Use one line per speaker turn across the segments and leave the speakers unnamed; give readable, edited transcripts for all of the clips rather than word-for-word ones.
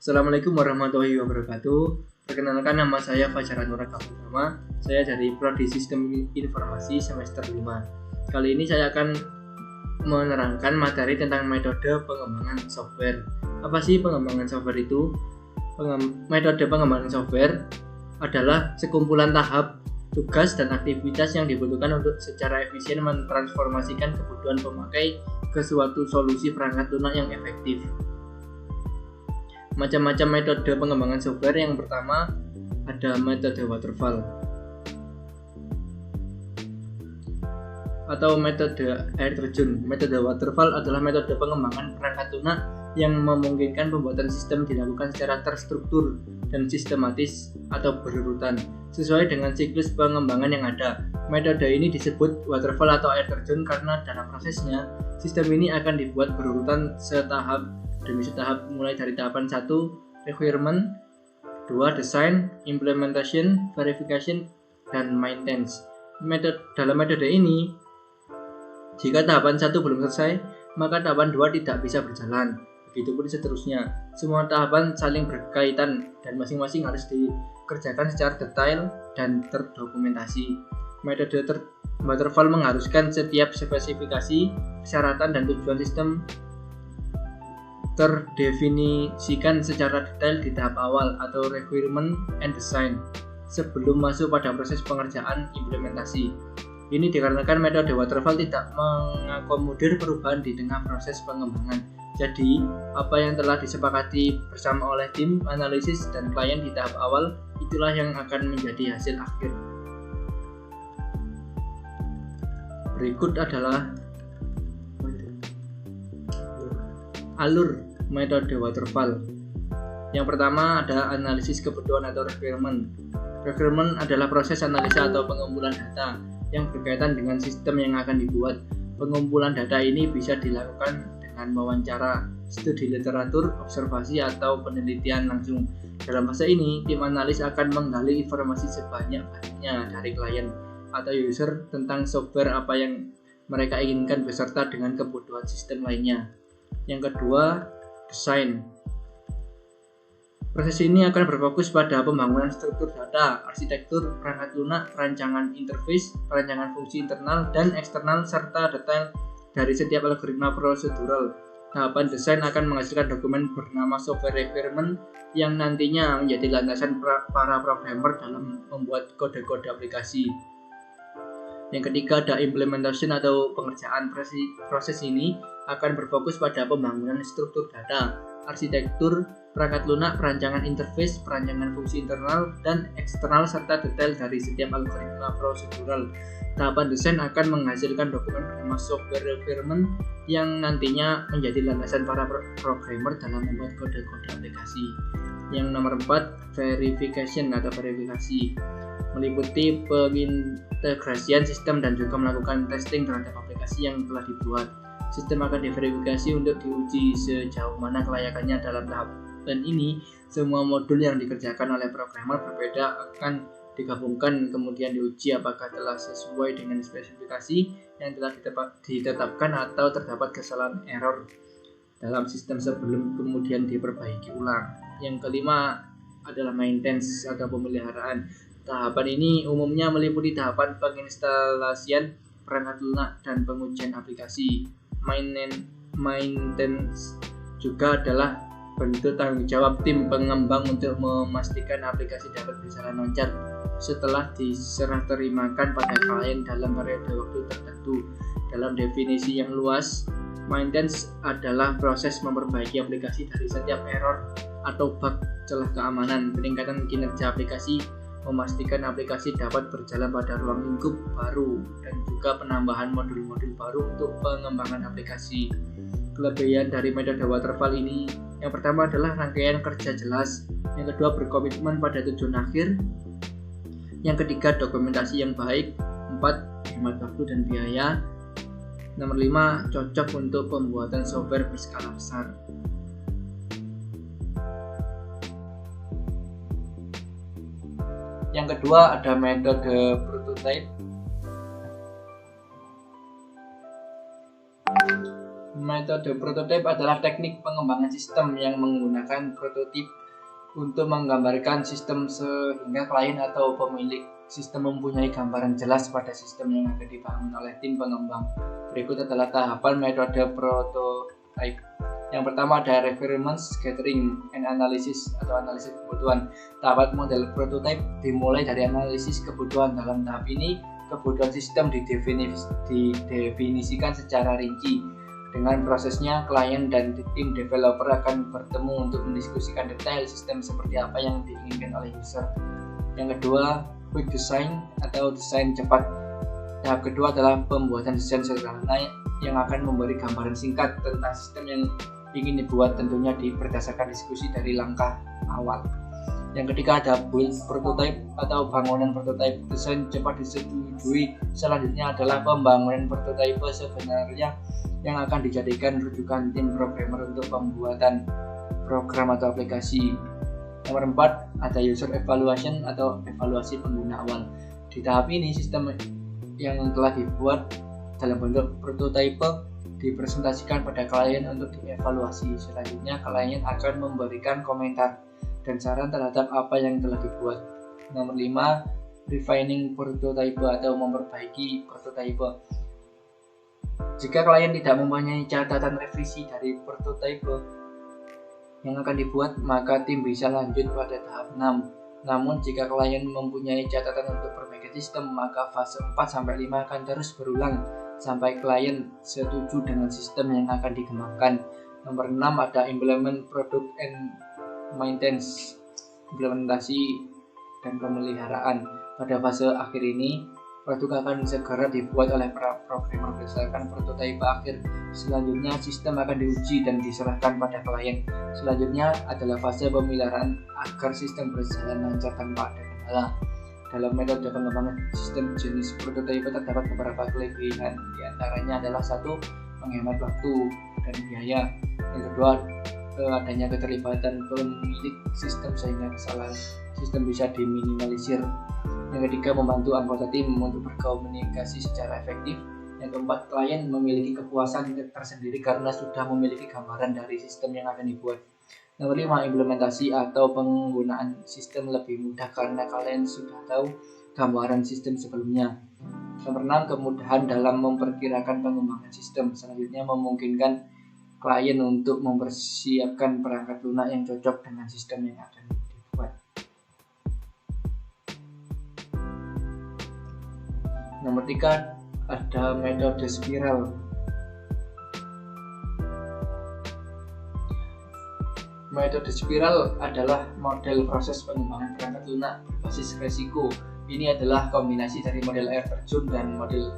Assalamualaikum warahmatullahi wabarakatuh. Perkenalkan, nama saya Fajar Anwar Kaputama. Saya dari Prodi Sistem Informasi semester 5. Kali ini saya akan menerangkan materi tentang metode pengembangan software. Apa sih pengembangan software itu? Metode pengembangan software adalah sekumpulan tahap, tugas, dan aktivitas yang dibutuhkan untuk secara efisien mentransformasikan kebutuhan pemakai ke suatu solusi perangkat lunak yang efektif. Macam-macam metode pengembangan software. Yang pertama ada metode waterfall atau metode air terjun. Metode waterfall adalah metode pengembangan perangkat lunak yang memungkinkan pembuatan sistem dilakukan secara terstruktur dan sistematis atau berurutan sesuai dengan siklus pengembangan yang ada. Metode ini disebut waterfall atau air terjun karena dalam prosesnya sistem ini akan dibuat berurutan setahap demi setahap, mulai dari tahapan 1 requirement, 2 design, implementation, verification, dan maintenance. Dalam metode ini, jika tahapan 1 belum selesai, maka tahapan 2 tidak bisa berjalan. Begitupun seterusnya. Semua tahapan saling berkaitan dan masing-masing harus dikerjakan secara detail dan terdokumentasi. Metode waterfall mengharuskan setiap spesifikasi, persyaratan, dan tujuan sistem terdefinisikan secara detail di tahap awal atau requirement and design sebelum masuk pada proses pengerjaan implementasi. Ini dikarenakan metode waterfall tidak mengakomodir perubahan di tengah proses pengembangan. Jadi, apa yang telah disepakati bersama oleh tim analisis dan klien di tahap awal, itulah yang akan menjadi hasil akhir. Berikut adalah alur metode waterfall. Yang pertama ada analisis kebutuhan atau requirement. Requirement adalah proses analisa atau pengumpulan data yang berkaitan dengan sistem yang akan dibuat. Pengumpulan data ini bisa dilakukan dengan wawancara, studi literatur, observasi, atau penelitian langsung. Dalam fase ini, tim analis akan menggali informasi sebanyak-banyaknya dari klien atau user tentang software apa yang mereka inginkan beserta dengan kebutuhan sistem lainnya. Yang kedua, desain. Proses ini akan berfokus pada pembangunan struktur data, arsitektur perangkat lunak, rancangan interface, rancangan fungsi internal dan eksternal, serta detail dari setiap algoritma prosedural. Tahapan desain akan menghasilkan dokumen bernama software requirement yang nantinya menjadi landasan para programmer dalam membuat kode-kode aplikasi. Yang ketiga ada implementation atau pengerjaan. Proses ini akan berfokus pada pembangunan struktur data, arsitektur perangkat lunak, perancangan interface, perancangan fungsi internal dan eksternal, serta detail dari setiap algoritma prosedural. Tahapan desain akan menghasilkan dokumen bernama software requirement yang nantinya menjadi landasan para programmer dalam membuat kode-kode aplikasi. Yang nomor 4, verification atau verifikasi, meliputi pengintegrasian sistem dan juga melakukan testing terhadap aplikasi yang telah dibuat. Sistem akan diverifikasi untuk diuji sejauh mana kelayakannya. Dalam tahapan ini, semua modul yang dikerjakan oleh programmer berbeda akan digabungkan, kemudian diuji apakah telah sesuai dengan spesifikasi yang telah ditetapkan atau terdapat kesalahan error dalam sistem sebelum kemudian diperbaiki ulang. Yang kelima adalah maintenance atau pemeliharaan. Tahapan ini umumnya meliputi tahapan penginstalasian perangkat lunak dan pengujian aplikasi. Maintenance juga adalah bentuk tanggung jawab tim pengembang untuk memastikan aplikasi dapat berjalan lancar setelah diserah terimakan pada klien dalam periode waktu tertentu. Dalam definisi yang luas, maintenance adalah proses memperbaiki aplikasi dari setiap error atau bug, celah keamanan, peningkatan kinerja aplikasi, memastikan aplikasi dapat berjalan pada ruang lingkup baru, dan juga penambahan modul-modul baru untuk pengembangan aplikasi. Kelebihan dari metode waterfall ini, yang pertama adalah rangkaian kerja jelas, yang kedua berkomitmen pada tujuan akhir, yang ketiga dokumentasi yang baik, 4 hemat waktu dan biaya, nomor 5 cocok untuk pembuatan software berskala besar. Yang kedua ada metode prototype. Metode prototipe adalah teknik pengembangan sistem yang menggunakan prototip untuk menggambarkan sistem sehingga klien atau pemilik sistem mempunyai gambaran jelas pada sistem yang akan dibangun oleh tim pengembang. Berikut adalah tahapan metode prototype. Yang pertama ada requirements gathering and analysis atau analisis kebutuhan. Tahap model prototype dimulai dari analisis kebutuhan. Dalam tahap ini, kebutuhan sistem didefinisikan secara rinci. Dengan prosesnya, klien dan tim developer akan bertemu untuk mendiskusikan detail sistem seperti apa yang diinginkan oleh user. Yang kedua, quick design atau desain cepat. Tahap kedua adalah pembuatan desain sederhana yang akan memberi gambaran singkat tentang sistem yang ingin dibuat, tentunya berdasarkan diskusi dari langkah awal. Yang ketiga ada build prototype atau bangunan prototype. Desain cepat disetujui. Selanjutnya adalah pembangunan prototype sebenarnya yang akan dijadikan rujukan tim programmer untuk pembuatan program atau aplikasi. Nomor 4 ada user evaluation atau evaluasi pengguna awal. Di tahap ini sistem yang telah dibuat dalam bentuk prototype dipresentasikan pada klien untuk dievaluasi. Selanjutnya klien akan memberikan komentar dan saran terhadap apa yang telah dibuat. Nomor 5 refining prototype atau memperbaiki prototype. Jika klien tidak mempunyai catatan revisi dari prototype yang akan dibuat, maka tim bisa lanjut pada tahap 6. Namun jika klien mempunyai catatan untuk perbaikan sistem, maka fase 4-5 akan terus berulang sampai klien setuju dengan sistem yang akan dikembangkan. Nomor 6 ada implement product and maintenance, implementasi dan pemeliharaan. Pada fase akhir ini, produk akan segera dibuat oleh para programmer berdasarkan prototipe akhir. Selanjutnya, sistem akan diuji dan diserahkan pada klien. Selanjutnya adalah fase pemeliharaan agar sistem berjalan lancar tanpa ada kendala. Dalam metode pengembangan sistem jenis prototipe terdapat beberapa kelebihan. Di antaranya adalah 1. Menghemat waktu dan biaya. Yang kedua, adanya keterlibatan pemilik sistem sehingga kesalahan sistem bisa diminimalisir. Yang ketiga, membantu anggota tim untuk berkomunikasi secara efektif. Yang keempat, klien memiliki kepuasan tersendiri karena sudah memiliki gambaran dari sistem yang akan dibuat. Nomor 5, implementasi atau penggunaan sistem lebih mudah karena kalian sudah tahu gambaran sistem sebelumnya. Nomor 6, kemudahan dalam memperkirakan pengembangan sistem. Selanjutnya, memungkinkan klien untuk mempersiapkan perangkat lunak yang cocok dengan sistem yang akan dibuat. Nomor 3, ada metode spiral. Metode spiral adalah model proses pengembangan perangkat lunak berbasis resiko. Ini adalah kombinasi dari model air terjun dan model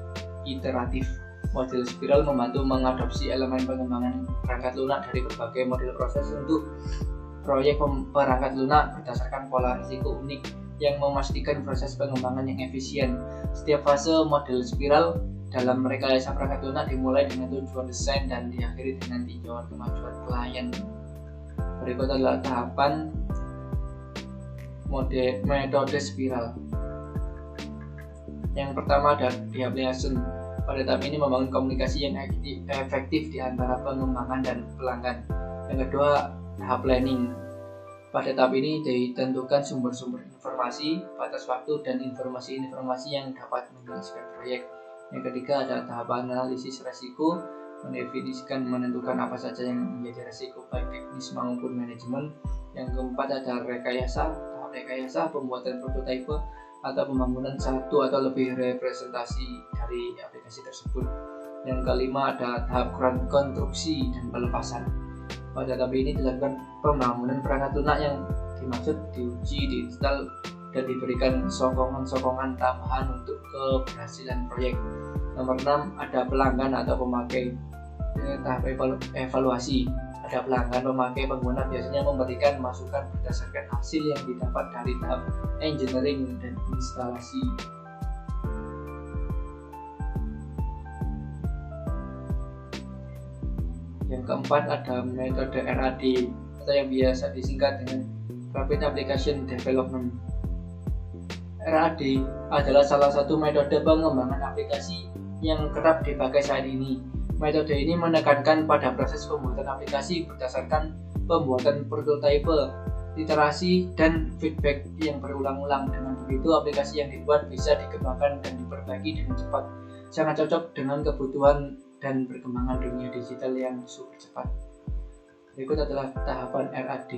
iteratif. Model spiral membantu mengadopsi elemen pengembangan perangkat lunak dari berbagai model proses untuk proyek perangkat lunak berdasarkan pola risiko unik yang memastikan proses pengembangan yang efisien. Setiap fase model spiral dalam rekayasa perangkat lunak dimulai dengan tujuan desain dan diakhiri dengan tinjauan kemajuan klien. Berikut adalah tahapan metode spiral. Yang pertama ada de-application. Pada tahap ini membangun komunikasi yang efektif di antara pengembangan dan pelanggan. Yang kedua, tahap planning. Pada tahap ini ditentukan sumber-sumber informasi, batas waktu, dan informasi-informasi yang dapat menjelaskan proyek. Yang ketiga ada tahap analisis resiko, menentukan apa saja yang menjadi resiko baik teknis maupun manajemen. Yang keempat ada rekayasa, tahap rekayasa, pembuatan prototipe atau pembangunan satu atau lebih representasi dari aplikasi tersebut. Yang kelima ada tahap konstruksi dan pelepasan. Pada tahap ini dilakukan pembangunan perangkat lunak yang dimaksud diuji, diinstal, dan diberikan sokongan-sokongan tambahan untuk keberhasilan proyek. Nomor 6 ada pelanggan atau pemakai. Tahap evaluasi. Ada pelanggan, pemakai, pengguna biasanya memberikan masukan berdasarkan hasil yang didapat dari tahap engineering dan instalasi. Yang keempat ada metode RAD atau yang biasa disingkat dengan Rapid Application Development. RAD adalah salah satu metode pengembangan aplikasi yang kerap dipakai saat ini. Metode ini menekankan pada proses pembuatan aplikasi berdasarkan pembuatan prototipe, iterasi, dan feedback yang berulang-ulang. Dengan begitu, aplikasi yang dibuat bisa dikembangkan dan diperbaiki dengan cepat. Sangat cocok dengan kebutuhan dan perkembangan dunia digital yang super cepat. Berikut adalah tahapan RAD.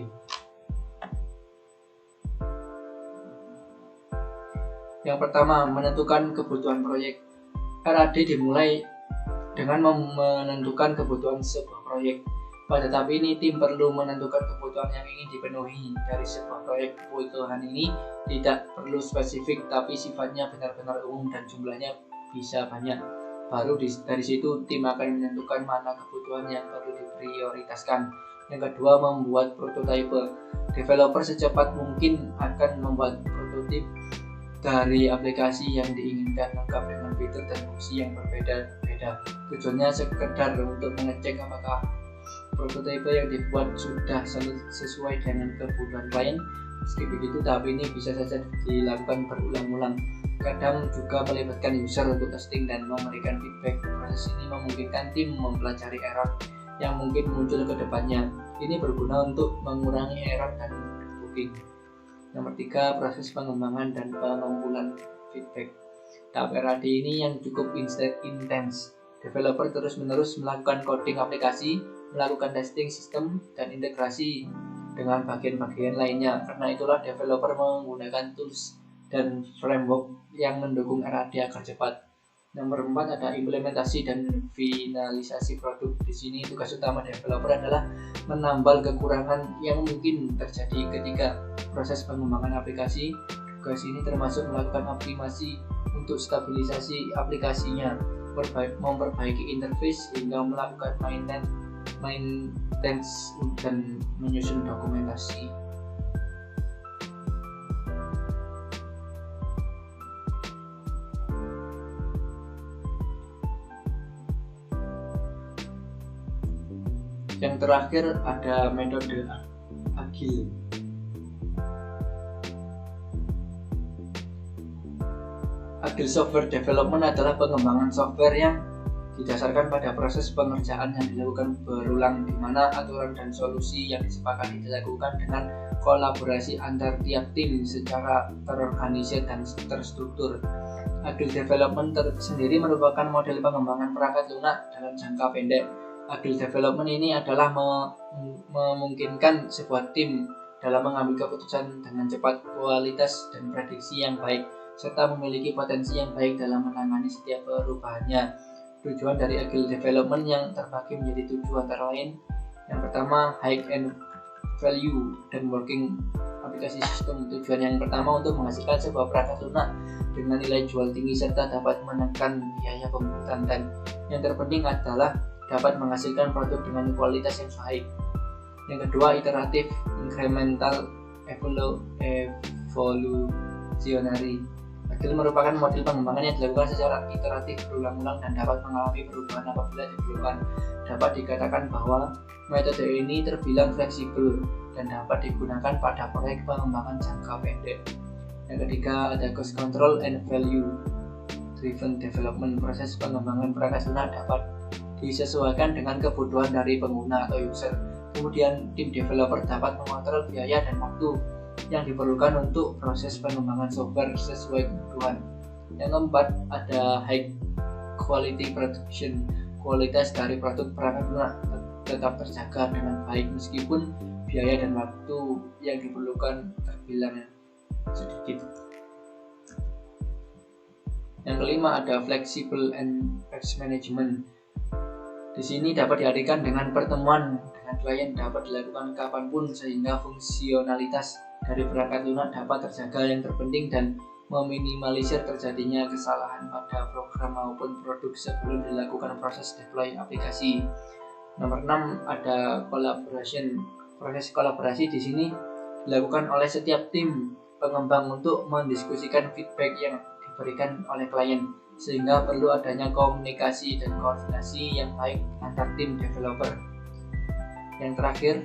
Yang pertama, menentukan kebutuhan proyek. RAD dimulai dengan menentukan kebutuhan sebuah proyek. Pada tahap ini, tim perlu menentukan kebutuhan yang ingin dipenuhi dari sebuah proyek. Kebutuhan ini tidak perlu spesifik, tapi sifatnya benar-benar umum dan jumlahnya bisa banyak. Baru dari situ, tim akan menentukan mana kebutuhan yang perlu diprioritaskan. Yang kedua, membuat prototipe. Developer secepat mungkin akan membuat prototip dari aplikasi yang diinginkan, lengkap dengan fitur dan fungsi yang berbeda-beda. Tujuannya sekedar untuk mengecek apakah prototipe yang dibuat sudah sesuai dengan kebutuhan klien. Meski begitu, tahap ini bisa saja dilakukan berulang-ulang. Kadang juga melibatkan user untuk testing dan memberikan feedback. Proses ini memungkinkan tim mempelajari error yang mungkin muncul ke depannya. Ini berguna untuk mengurangi error dan bugging. Nomor 3, proses pengembangan dan pengumpulan feedback. Tahap RAD ini yang cukup intens. Developer terus-menerus melakukan coding aplikasi, melakukan testing sistem, dan integrasi dengan bagian-bagian lainnya. Karena itulah developer menggunakan tools dan framework yang mendukung RAD agar cepat. Nomor 4, ada implementasi dan finalisasi produk. Di sini tugas utama developer adalah menambal kekurangan yang mungkin terjadi ketika proses pengembangan aplikasi. Tugas ini termasuk melakukan optimasi untuk stabilisasi aplikasinya, memperbaiki interface hingga melakukan maintenance dan menyusun dokumentasi. Yang terakhir ada metode agile. Agile software development adalah pengembangan software yang didasarkan pada proses pengerjaan yang dilakukan berulang, di mana aturan dan solusi yang disepakati dilakukan dengan kolaborasi antar tiap tim secara terorganisir dan terstruktur. Agile development sendiri merupakan model pengembangan perangkat lunak dalam jangka pendek. Agile development ini adalah memungkinkan sebuah tim dalam mengambil keputusan dengan cepat, kualitas dan prediksi yang baik, serta memiliki potensi yang baik dalam menangani setiap perubahannya. Tujuan dari Agile Development yang terbagi menjadi 7 antara lain. Yang pertama, high end value dan working aplikasi system. Tujuan yang pertama untuk menghasilkan sebuah perangkat lunak dengan nilai jual tinggi serta dapat menekan biaya pembuatan, dan yang terpenting adalah dapat menghasilkan produk dengan kualitas yang baik. Yang kedua, iteratif incremental evolutionary. Agile merupakan model pengembangan yang dilakukan secara iteratif berulang-ulang dan dapat mengalami perubahan apabila diperlukan. Dapat dikatakan bahwa metode ini terbilang fleksibel dan dapat digunakan pada proyek pengembangan jangka pendek. Yang ketiga, ada cost control and value driven development. Proses pengembangan perangkat lunak dapat disesuaikan dengan kebutuhan dari pengguna atau user. Kemudian tim developer dapat mengontrol biaya dan waktu yang diperlukan untuk proses pengembangan software sesuai kebutuhan. Yang keempat, ada high quality production. Kualitas dari produk perangkat lunak tetap terjaga dengan baik meskipun biaya dan waktu yang diperlukan terbilang sedikit. Yang kelima, ada flexible and patch management. Di sini dapat diartikan dengan pertemuan dengan klien dapat dilakukan kapanpun sehingga fungsionalitas dari perangkat lunak dapat terjaga. Yang terpenting dan meminimalisir terjadinya kesalahan pada program maupun produk sebelum dilakukan proses deploy aplikasi. Nomor 6, ada collaboration. Proses kolaborasi di sini dilakukan oleh setiap tim pengembang untuk mendiskusikan feedback yang diberikan oleh klien, sehingga perlu adanya komunikasi dan koordinasi yang baik antar tim developer. Yang terakhir,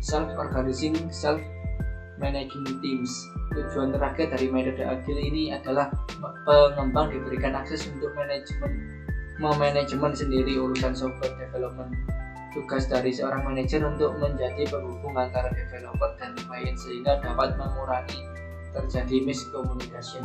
self-organizing, self-managing teams. Tujuan terakhir dari metode agile ini adalah pengembang diberikan akses untuk manajemen memanajemen sendiri urusan software development. Tugas dari seorang manajer untuk menjadi penghubung antara developer dan klien sehingga dapat mengurangi terjadi miscommunication.